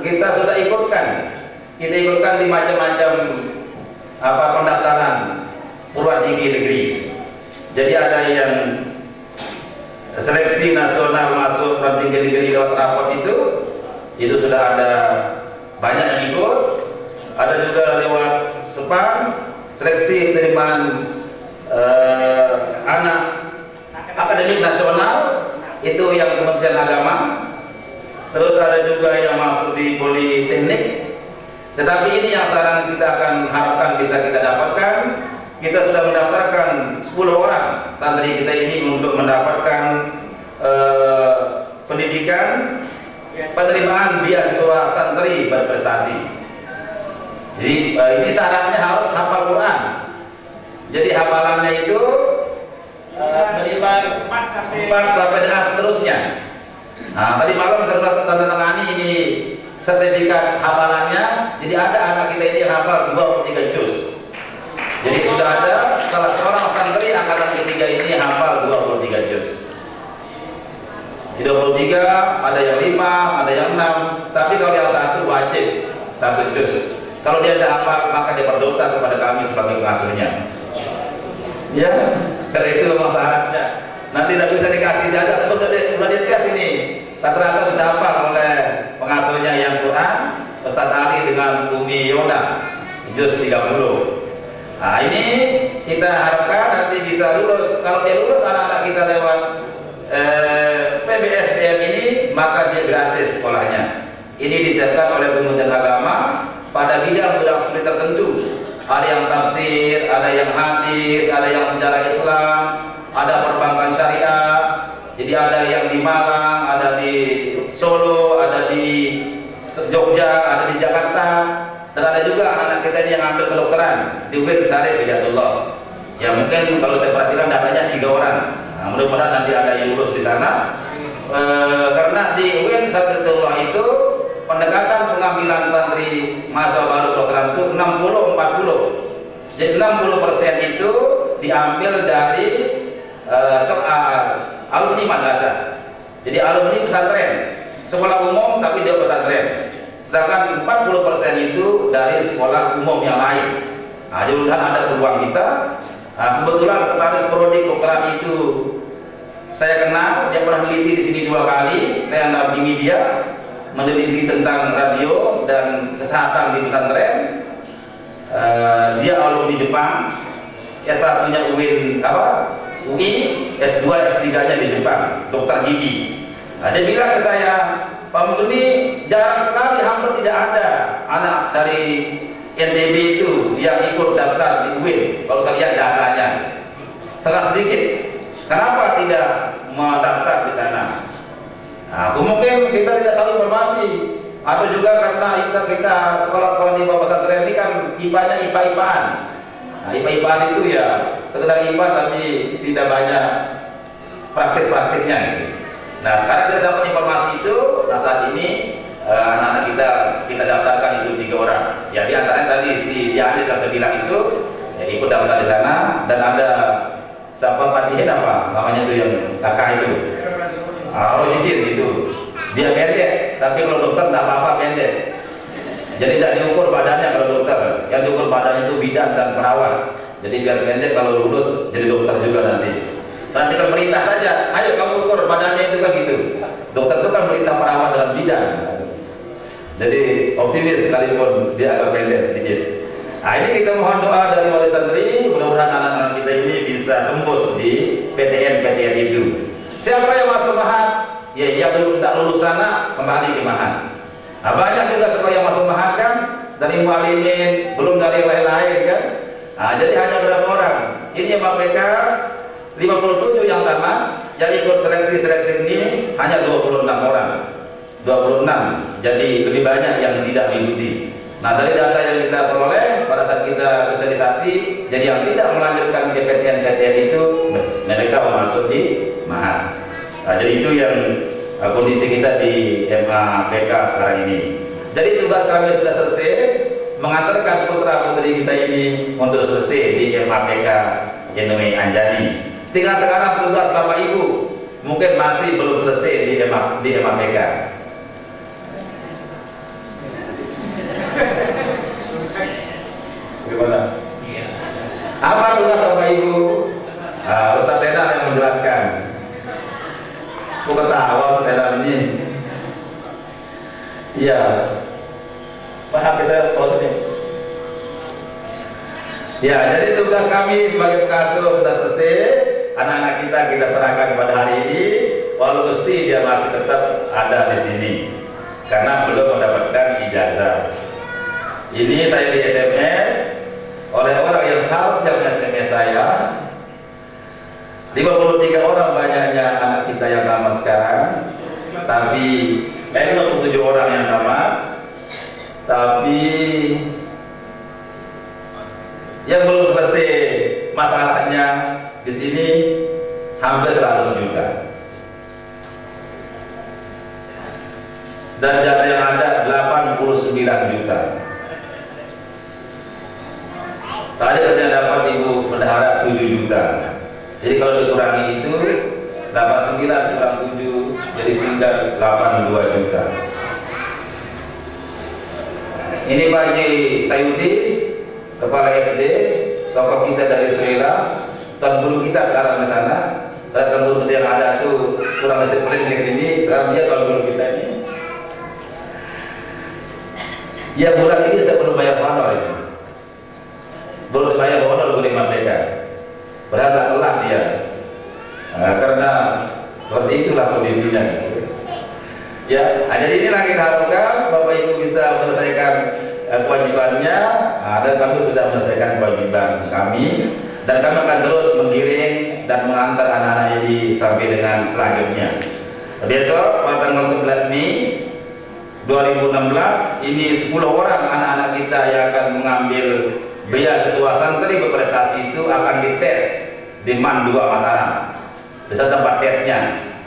kita sudah ikutkan di macam-macam pendaftaran perguruan tinggi negeri. Jadi ada yang seleksi nasional masuk perguruan tinggi negeri lewat rapot itu sudah ada banyak yang ikut. Ada juga lewat SEPAN, seleksi penerimaan anak akademik nasional, itu yang Kementerian Agama. Terus ada juga yang masuk di politeknik. Tetapi ini yang sekarang kita akan harapkan bisa kita dapatkan. Kita sudah mendaftarkan 10 orang santri kita ini untuk mendapatkan pendidikan penerimaan beasiswa santri berprestasi. Jadi ini syaratnya harus hafal Quran. Jadi hafalannya itu minimal 4 sampai dengan seterusnya. Nah, tadi malam saya sudah tanda-tangani ini sertifikat hafalannya. Jadi ada anak kita ini yang hafal 23 juz. Jadi sudah ada salah seorang santri angkatan ketiga ini hafal 23 juz. Di 23 ada yang 5, ada yang 6. Tapi kalau yang satu wajib 1 juz. Kalau dia tidak hafal maka dia berdosa kepada kami sebagai pengasuhnya. Ya, karena itu memang syaratnya. Nanti tidak bisa dikasih jaga, tapi sudah dites ini. Rata-rata sudah hafal oleh pengasuhnya yang Quran, Ustaz Ali dengan Umi Yona, juz 30. Nah ini kita harapkan nanti bisa lulus. Kalau dia lulus anak-anak kita lewat PBSPM ini, maka dia gratis sekolahnya. Ini disiapkan oleh Kementerian Agama pada bidang-bidang studi tertentu. Ada yang tafsir, ada yang hadis, ada yang sejarah Islam, ada perbankan syariah. Jadi ada yang di Malang, ada di Solo, ada di Jogja, ada di Jakarta, dan ada juga anak-anak kita ini yang ambil kedokteran di UIN Syarif Hidayatullah. Ya mungkin kalau saya perhatikan datanya 3 orang. Nah, mudah-mudahan nanti ada yang lulus di sana. Karena di UIN Syarif Hidayatullah itu pendekatan pengambilan santri mahasiswa baru kedokteran itu 60-40. Jadi 60% itu diambil dari alumni madrasah. Jadi alumni pesantren, sekolah umum tapi dia pesantren. Sedangkan 40% itu dari sekolah umum yang lain. Nah, jadi ada peluang kita. Nah, kebetulan sekretaris prodi kedokteran itu saya kenal, dia pernah meneliti di sini 2 kali. Saya dampingi dia meneliti tentang radio dan kesehatan di pesantren. Dia alumni Jepang, S1-nya UI, S2, S3-nya di Jepang, dokter gigi. Nah, dia bilang ke saya, Pak Mugni, jarang sekali, hampir tidak ada anak dari NTB itu yang ikut daftar di UIN. Kalau saya lihat datanya, sangat sedikit. Kenapa tidak mendaftar di sana? Nah, mungkin kita tidak tahu informasi, atau juga karena kita sekolah di bawah pesantren ini kan IPA-nya IPA-IPAan. Nah, IPA-IPAan itu ya sekedar IPA tapi tidak banyak praktik-praktiknya gitu. Nah, sekarang kita dapat informasi itu. Nah, saat ini anak-anak kita daftarkan itu 3 orang. Ya, di antaranya tadi si Dianis yang saya bilang itu ya, ikut daftar di sana. Dan ada siapa Fatihin apa namanya itu yang kakak itu, Rojicin itu. Dia pendek, tapi kalau dokter tidak apa-apa pendek. Jadi tidak diukur badannya kalau dokter. Yang diukur badannya itu bidan dan perawat. Jadi biar pendek, kalau lulus jadi dokter juga nanti. Nanti kan perintah saja, ayo kamu ukur badannya itu kan gitu. Dokter itu kan perintah perawat dalam bidan. Jadi optimis sekalipun dia agak pendek sedikit. Nah, ini kita mohon doa dari wali santri, mudah-mudahan anak-anak kita ini bisa tembus di PTN itu. Siapa yang masuk Mahat? Ya, yang belum tak lulus sana kembali ke Mahat. Nah, banyak juga sekolah yang masuk Mahat kan dari mualimin, belum dari lain-lain kan. Nah, jadi hanya berapa orang? Ini yang MAPK 57 yang tamat, yang ikut seleksi ini hanya 26 orang. 26. Jadi lebih banyak yang tidak mengikuti. Nah, dari data yang kita peroleh pada saat kita sosialisasi, jadi yang tidak melanjutkan ke PTN itu mereka masuk di Mahat. Nah, jadi itu yang kondisi kita di MAPK sekarang ini. Jadi tugas kami sudah selesai, mengantarkan putra putri kita ini untuk selesai di MAPK Yenui Anjani. Tinggal sekarang tugas Bapak Ibu mungkin masih belum selesai di MAPK. Gimana? Apa tugas Bapak Ibu? Nah, Ustaz Tenal yang menjelaskan. Aku ketawa Ustaz Tenal ini. Iya. Paham saya prosesnya. Ya, jadi tugas kami sebagai pengasuh sudah selesai. Anak-anak kita serahkan pada hari ini. Walau mesti dia masih tetap ada di sini karena belum mendapatkan ijazah. Ini saya di SMS oleh orang yang seharusnya SMS saya. 53 orang banyaknya anak kita yang tamat sekarang, tapi 57 orang yang tamat, tapi yang belum selesai masalahnya di sini hampir 100 juta. Dan jatah yang ada 89 juta. Tadi katanya dapat Ibu Bendahara 7 juta. Jadi kalau dikurangi itu 89 kurang 7 jadi tinggal 82 juta. Ini Pak Haji Sayudi, Kepala SD, tokoh kita dari Suela, Tuan Guru kita sekarang di sana. Tuan Guru yang ada itu kurang disiplin di sini. Sekarang dia Tuan Guru kita ini. Ya bulan ini saya belum bayar honor ini. Belum bayar honor Guru Merdeka. Berapa telah dia. Karena seperti itulah kondisinya. Ya, jadi inilah kita harapkan Bapak Ibu bisa menyelesaikan kewajibannya. Dan kami sudah menyelesaikan kewajiban kami. Dan kami akan terus menggiring dan mengantar anak-anak ini sampai dengan selanjutnya. Besok pada tanggal 11 Mei 2016 ini 10 orang anak-anak kita yang akan mengambil beasiswa santri berprestasi itu akan dites di MAN 2 Mataram. Di sana tempat tesnya,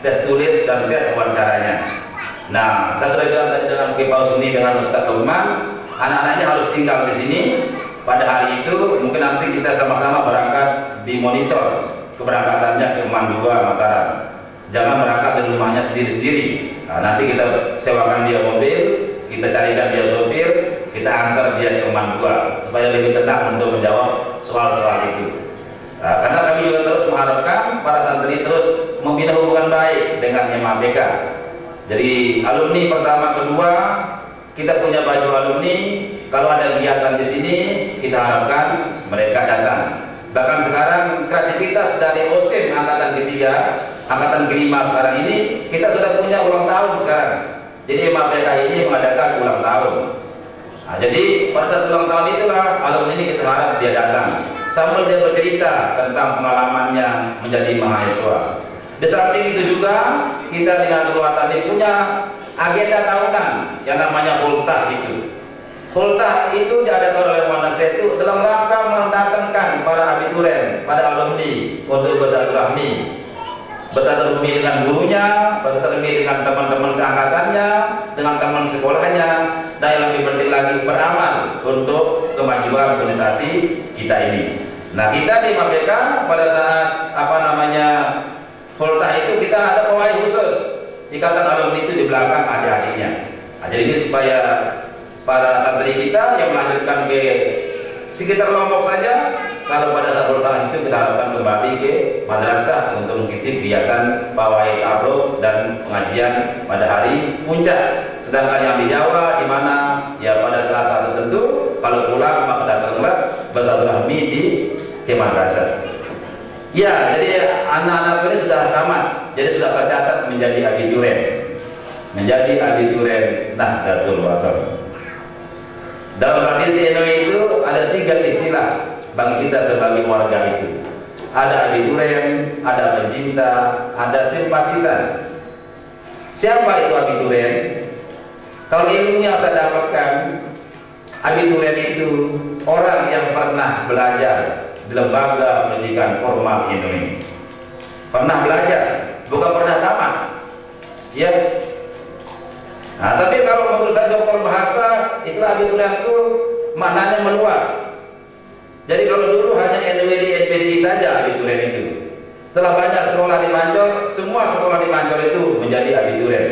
tes tulis dan tes wawancaranya. Nah, saya sudah bilang tadi dengan Kipau Suni dengan Ustaz Lukman, anak-anak ini harus tinggal di sini. Pada hari itu mungkin nanti kita sama-sama berangkat di monitor keberangkatannya ke MAN 2 Mataram. Jangan berangkat dari rumahnya sendiri-sendiri. Nah, nanti kita sewakan dia mobil, kita carikan dia sopir, kita antar dia ke MAN 2 supaya lebih tenang untuk menjawab soal-soal itu. Nah, karena kami juga terus mengharapkan para santri terus membina hubungan baik dengan MABK. Jadi alumni pertama kedua kita punya baju alumni. Kalau ada kegiatan di sini kita harapkan mereka datang. Bahkan sekarang kreativitas dari OSIM angkatan ketiga, angkatan kelima sekarang ini kita sudah punya ulang tahun sekarang. Jadi MABK ini mengadakan ulang tahun. Nah, jadi pada saat ulang tahun itulah alumni ini kita harap dia datang sambil dia bercerita tentang pengalamannya menjadi mahasiswa. Di samping itu juga kita dengan Nurul punya agenda tahunan yang namanya Hultah itu. Hultah itu diadakan oleh Manasya itu dalam rangka mendatangkan para abituren, para alumni untuk bersilaturahmi. Bersilaturahmi dengan gurunya, bersilaturahmi dengan teman-teman seangkatannya, dengan teman sekolahnya, dan yang lebih penting lagi beramal untuk kemajuan organisasi kita ini. Nah, kita di MABK pada saat Hultah itu kita ada pawai khusus. Ikatan alumni itu di belakang adik-adiknya. Nah, jadi ini supaya para santri kita yang melanjutkan ke sekitar Lombok saja, kalau pada saat Hultah itu kita harapkan kembali ke madrasah untuk mengikuti kegiatan pawai tabruk dan pengajian pada hari puncak. Sedangkan yang di Jawa di mana ya pada saat tertentu kalau pulang maka datanglah bersilaturahmi di madrasah. Ya, jadi anak-anak ini sudah tamat, jadi sudah tercatat menjadi abituren, Nahdlatul Wathon. Dalam tradisi NU itu ada 3 istilah bagi kita sebagai warga itu. Ada abituren, ada pencinta, ada simpatisan. Siapa itu abituren? Kalau ilmu yang saya dapatkan, abituren itu orang yang pernah belajar di lembaga pendidikan formal Indonesia. Pernah belajar, bukan pernah tamat. Ya. Nah, tapi kalau menurut saya dokter bahasa, istilah abituren itu maknanya meluas. Jadi kalau dulu hanya NWD, NPDI saja abituren itu. Setelah banyak sekolah di Mancor, semua sekolah di Mancor itu menjadi abituren.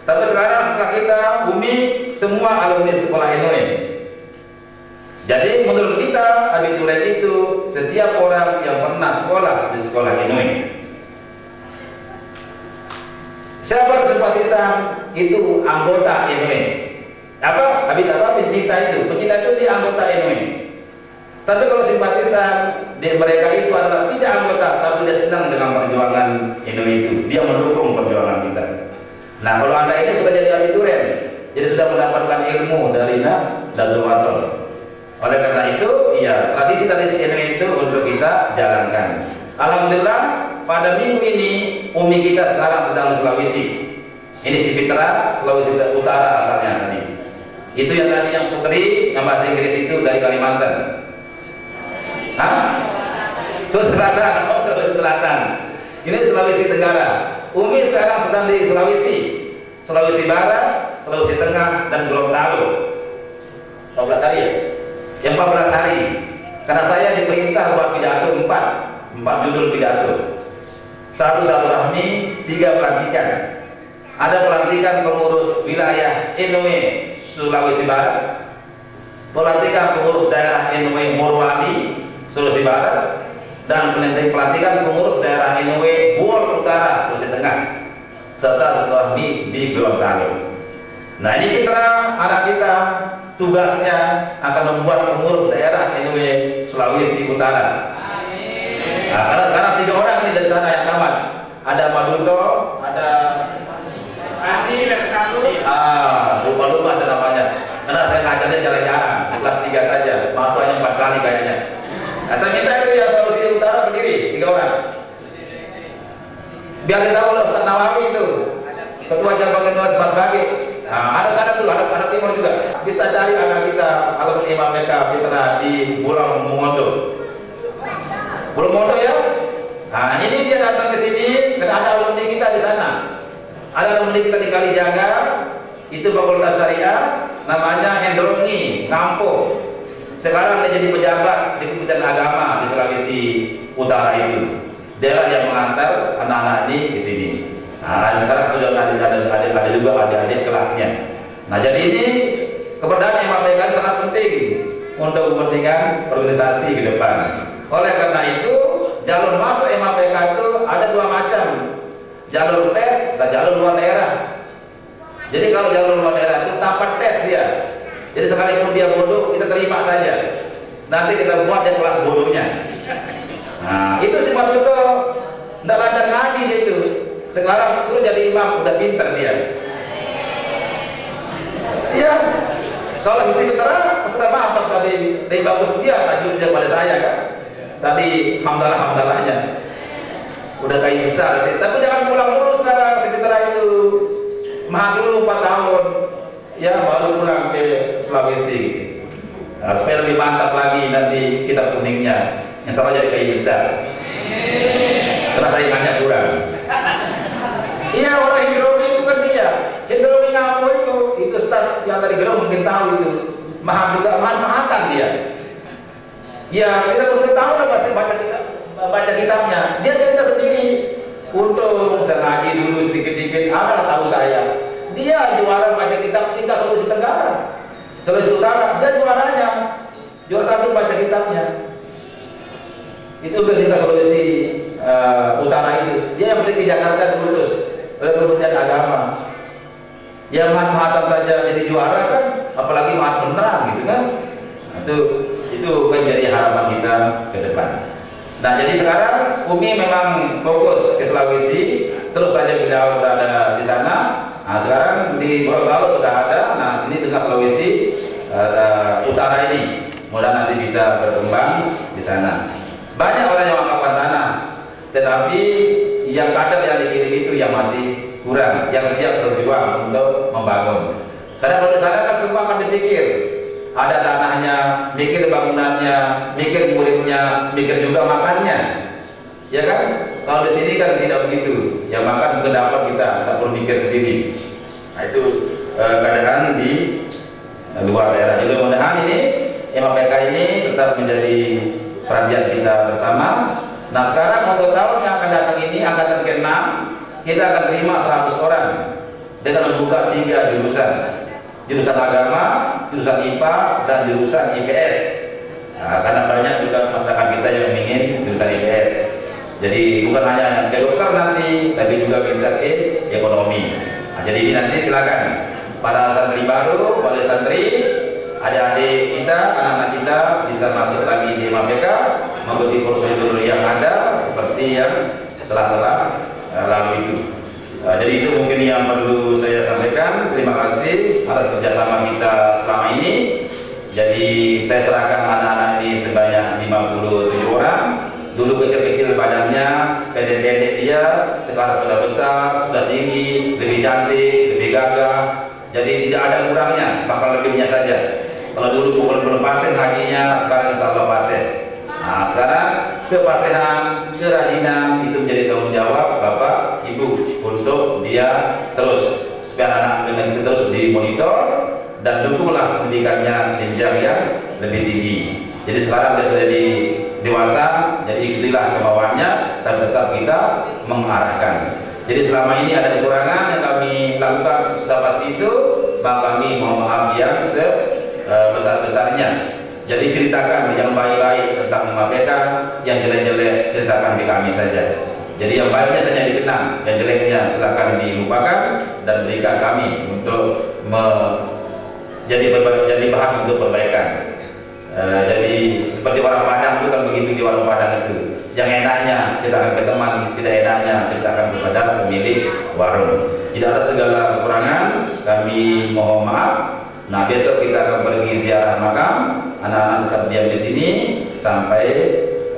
Tapi sekarang setelah kita Umi semua alumni sekolah Inoe. Jadi menurut kita Habitulen itu setiap orang yang pernah sekolah di sekolah Inoe. Siapa simpatisan itu anggota Inoe. Apa? Pencinta itu dia anggota Inoe. Tapi kalau simpatisan mereka itu adalah tidak anggota, tapi dia senang dengan perjuangan Inoe itu. Dia mendukung perjuangan kita. Nah, kalau Anda ini sudah jadi Habitulen, jadi sudah mendapatkan ilmu dari Nahdlatul Wathon. Oleh karena itu, ya tradisi-tradisi Inoe itu untuk kita jalankan. Alhamdulillah, pada minggu ini Umi kita sekarang sedang di Sulawesi. Ini si Fitra, Sulawesi Utara asalnya tadi. Itu yang tadi yang putri yang bahasa Inggris itu dari Kalimantan. Hah? Sulawesi Selatan, Sulawesi Selatan. Ini Sulawesi Tenggara. Umi sekarang sedang di Sulawesi Barat, Sulawesi Tengah, dan Gorontalo. 14 hari ya? Yang 14 hari. Karena saya diperintah buat pidato 4 judul pidato. 1 silaturahmi, 3 pelantikan. Ada pelantikan pengurus wilayah Inoe Sulawesi Barat, pelantikan pengurus daerah Inoe Morowali Sulawesi Barat, dan pelantikan pengurus daerah Inoe Buol Utara Sulawesi Tengah, serta silaturahmi di Gorontalo. Nah, ini Fitra, anak kita, tugasnya akan membuat pengurus daerah Inoe Sulawesi Utara. Nah, karena sekarang 3 orang ini dari sana yang tamat. Ada Maduto, ada Adi Leksalu. Lupa saya namanya. Karena saya ngajarnya jarang-jarang, kelas 3 saja. Masuk hanya 4 kali kayaknya. Nah, saya minta itu ya Sulawesi Utara berdiri 3 orang. Biar kita tahu Ustaz Nawawi itu, Ketua Cabang Inoe Semarang. Nah, ada tuh, ada timur juga. Bisa cari anak kita, alumni Imam BK Fitra di Pulau Mongondo. Pulau Mongondo ya. Nah, ini dia datang ke sini dan ada alumni kita di sana. Ada alumni kita di Kalijaga, itu Fakultas Syariah, namanya Hendroni Ngampo. Sekarang dia jadi pejabat di Kementerian Agama di Sulawesi Utara itu. Dia yang mengantar anak-anak ini ke sini. Nah, sekarang sudah ada juga adik-adik kelasnya. Nah, jadi ini keberadaan Imam BK sangat penting untuk kepentingan organisasi ke depan. Oleh karena itu, jalur masuk Imam BK itu ada 2 macam. Jalur tes dan jalur luar daerah. Jadi kalau jalur luar daerah itu tanpa tes dia. Jadi sekalipun dia bodoh, kita terima saja. Nanti kita buat dia kelas bodohnya. Nah, itu si Pak Tuto tidak lancar ngaji dia itu. Sekarang suruh jadi imam, udah pinter dia. Iya. Kalau misi Fitra, sudah maaf tadi dari bagus dia tajuknya pada saya kan. Tadi hamdalahnya. Udah kayak besar, tapi jangan pulang dulu sekarang. Si Fitra itu mahal dulu 4 tahun, ya baru pulang ke Sulawesi. Nah, supaya lebih mantap lagi nanti kitab kuningnya. Yang salah jadi kayak besar. Karena saingannya kurang. Iya, orang Hidromi itu kan dia. Hidromi Ngampo itu Ustaz yang tadi Gero mungkin tahu itu. Manfaatan dia. Ya, kita perlu tahu lah pasti baca kitabnya. Dia cerita sendiri. Untuk saya ngaji dulu sedikit-sedikit, ada tahu saya. Dia juara baca kitab tingkat Sulawesi Tenggara, Sulawesi Utara. Dia juaranya, juara 1 baca kitabnya. Itu ketika Sulawesi Utara itu. Dia yang beli di Jakarta lulus oleh Kementerian Agama. Ya manfaatan saja jadi juara kan, apalagi mahat beneran gitu kan. Itu kan jadi harapan kita ke depan. Nah, jadi sekarang Umi memang fokus ke Sulawesi, terus saja beliau berada di sana. Nah, sekarang di Gorontalo sudah ada. Nah, ini tengah Sulawesi Utara ini, mudah nanti bisa berkembang di sana. Banyak orang yang mengangkat tanah, tetapi yang kader yang dikirim itu yang masih kurang, yang siap berjuang untuk membangun. Karena kalau di sana kan semua akan dipikir. Ada tanahnya, mikir bangunannya, mikir muridnya, mikir juga makannya, ya kan? Kalau di sini kan tidak begitu. Ya makan mungkin dapat kita, tak perlu mikir sendiri. Nah, itu keadaan di luar daerah. Jadi mudah-mudahan ini Imam BK ini tetap menjadi perhatian kita bersama. Nah, sekarang untuk tahun yang akan datang ini angkatan ke-6 kita akan terima 100 orang. dengan membuka 3 jurusan. Jurusan agama, jurusan IPA, dan jurusan IPS. Nah, karena banyak juga masyarakat kita yang ingin jurusan IPS. Jadi bukan hanya ke dokter nanti, tapi juga bisa ke ekonomi. Nah, jadi ini nanti silakan para santri baru, para santri, adik-adik kita, anak-anak kita bisa masuk lagi di MAPK, mengikuti prosedur yang ada seperti yang telah lalu itu. Jadi itu mungkin yang perlu saya sampaikan. Terima kasih atas kerjasama kita selama ini. Jadi saya serahkan anak-anak ini sebanyak 57 orang. Dulu kecil-kecil badannya, pendek-pendek dia, sekarang sudah besar, sudah tinggi, lebih cantik, lebih gagah. Jadi tidak ada kurangnya, bakal lebihnya saja. Kalau dulu belum pasien hajinya, sekarang insya Allah pasien. Nah sekarang kepasihan, kerajinan itu menjadi tanggung jawab Bapak Ibu untuk dia terus supaya anak dengan itu terus dimonitor dan dukunglah pendidikannya jenjang yang lebih tinggi. Jadi sekarang dia sudah jadi dewasa, jadi ikutilah kemauannya dan tetap kita mengarahkan. Jadi selama ini ada kekurangan yang kami lakukan sudah pasti itu, maka kami mohon maaf yang sebesar-besarnya. Jadi ceritakan yang baik-baik tentang MAPK, yang jelek-jelek ceritakan di kami saja. Jadi yang baiknya saja dikenang, yang jeleknya silakan dilupakan dan berikan kami untuk jadi bahan untuk perbaikan. Jadi seperti orang Padang itu kan begitu di warung Padang itu. Yang enaknya kita akan ke teman, tidak enaknya kita akan kepada pemilik warung. Tidak ada segala kekurangan, kami mohon maaf. Nah besok kita akan pergi ziarah makam, anak-anak tetap diam di sini sampai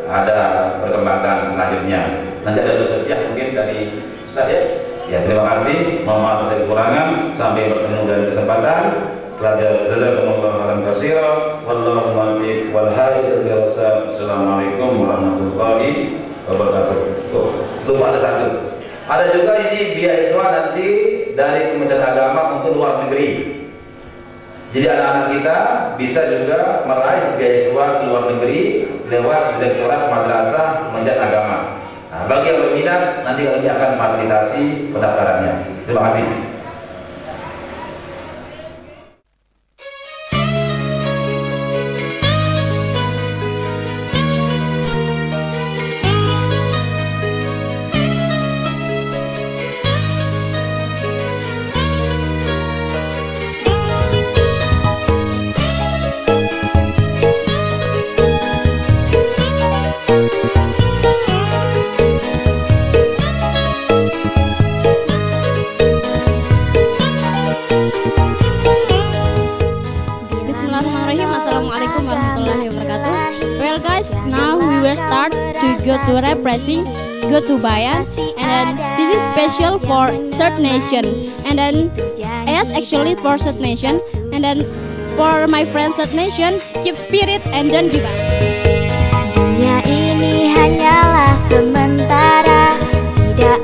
ada perkembangan selanjutnya. Nanti ada dosen ya mungkin dari Ustaz ya. Ya terima kasih, mohon maaf atas kekurangan. Sampai bertemu dan kesempatan. Jazakumullahu khairan katsiran wallahu muwaffiq wal hadi. Assalamualaikum warahmatullahi wabarakatuh. Lupa ada satu. Ada juga ini beasiswa nanti dari Kementerian Agama untuk luar negeri. Jadi anak-anak kita bisa juga meraih beasiswa ke luar negeri lewat Direktorat Madrasah Kementerian Agama. Nah, bagi yang berminat nanti kami akan fasilitasi pendaftarannya. Terima kasih. Go to repressing, go to Bayan, and then this is special for third nation, and then yes actually for third nation, and then for my friend third nation, keep spirit and don't give up. Dunia ini hanyalah sementara, tidak